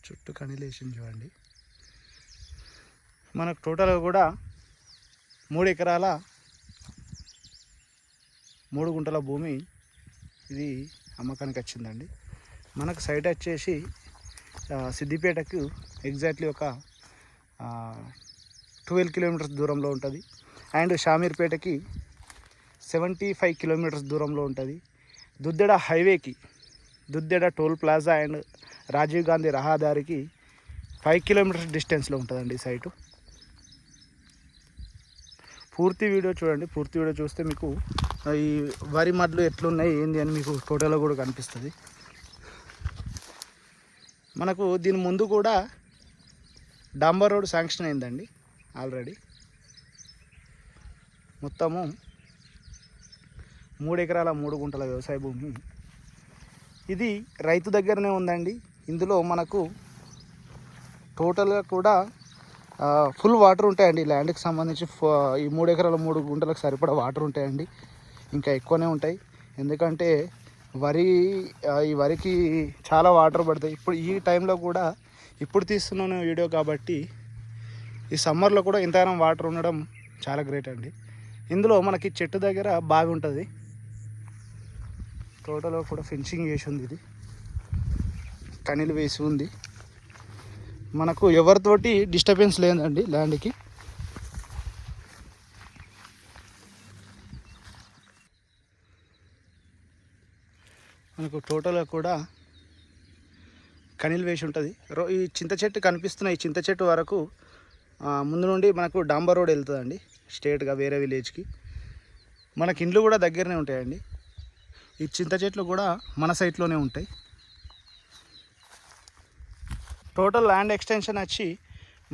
చుట్టూ కనిలేషన్ చూడండి. మనకు టోటల్గా కూడా 3 ఎకరాల 3 గుంటల భూమి ఇది అమ్మకానికి వచ్చిందండి. మనకు సైట్ వచ్చేసి సిద్దిపేటకు ఎగ్జాక్ట్లీ ఒక 12 కిలోమీటర్స్ దూరంలో ఉంటుంది. అండ్ షామీర్పేటకి 75 కిలోమీటర్స్ దూరంలో ఉంటుంది. దుద్దెడ హైవేకి, Duddeda toll plaza and Rajiv Gandhi రహదారికి 5 కిలోమీటర్స్ డిస్టెన్స్లో ఉంటుందండి ఈ సైటు. పూర్తి వీడియో చూడండి. పూర్తి వీడియో చూస్తే మీకు ఈ వరి మడ్లు ఎట్లున్నాయి ఏంది అని మీకు ఫోటోలో కూడా కనిపిస్తుంది. మనకు దీని ముందు కూడా డాంబర్ రోడ్ శాంక్షన్ అయిందండి ఆల్రెడీ. మొత్తము 3 ఎకరాల 3 గుంటల వ్యవసాయ భూమి ఇది రైతు దగ్గరనే ఉందండి. ఇందులో మనకు టోటల్గా కూడా ఫుల్ వాటర్ ఉంటాయండి. ల్యాండ్కి సంబంధించి ఈ 3 ఎకరాల 3 గుంటలకు సరిపడా వాటర్ ఉంటాయండి. ఇంకా ఎక్కువనే ఉంటాయి, ఎందుకంటే ఈ వరికి చాలా వాటర్ పడతాయి. ఇప్పుడు ఈ టైంలో కూడా ఇప్పుడు తీస్తున్నాను వీడియో కాబట్టి ఈ సమ్మర్లో కూడా ఇంతగానం వాటర్ ఉండడం చాలా గ్రేట్ అండి. ఇందులో మనకి చెట్టు దగ్గర బావి ఉంటుంది. టోటల్గా కూడా ఫెన్సింగ్ వేసి ఉంది, ఇది కనీలు వేసి ఉంది. మనకు ఎవరితోటి డిస్టర్బెన్స్ లేదండి ల్యాండ్కి. మనకు టోటల్గా కూడా కనీలు వేసి ఉంటుంది. ఈ చింత చెట్టు కనిపిస్తున్న ఈ చింత చెట్టు వరకు ముందు నుండి మనకు డాంబర్ రోడ్ వెళ్తుందండి స్ట్రేట్గా వేరే విలేజ్కి. మనకి ఇండ్లు కూడా దగ్గరనే ఉంటాయండి. ఈ చింత చెట్లు కూడా మన సైట్లోనే ఉంటాయి. టోటల్ ల్యాండ్ ఎక్స్టెన్షన్ వచ్చి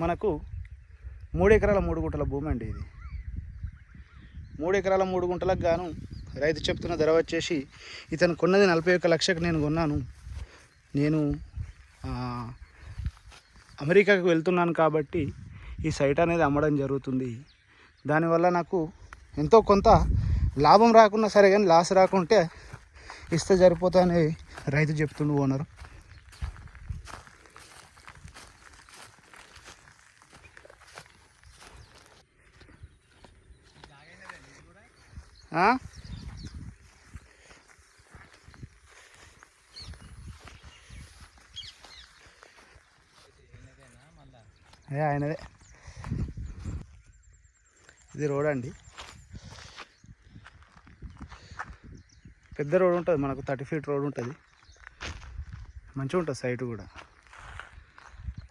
మనకు 3 ఎకరాల 3 గుంటల భూమి అండి. ఇది 3 ఎకరాల 3 గుంటలకు గాను రైతు చెప్తున్న ధర వచ్చేసి, ఇతను కొన్నది 41 లక్షకు నేను కొన్నాను. నేను అమెరికాకు వెళ్తున్నాను కాబట్టి ఈ సైట్ అనేది అమ్మడం జరుగుతుంది. దానివల్ల నాకు ఎంతో కొంత లాభం రాకున్నా సరే కానీ లాస్ రాకుంటే ఇస్తే సరిపోతాయని రైతు చెప్తుండు ఓనరు. ఆయనదే. ఇది రోడ్ అండి, పెద్ద రోడ్ ఉంటుంది. మనకు 30 ఫీట్ రోడ్ ఉంటుంది. మంచిగా ఉంటుంది సైట్ కూడా.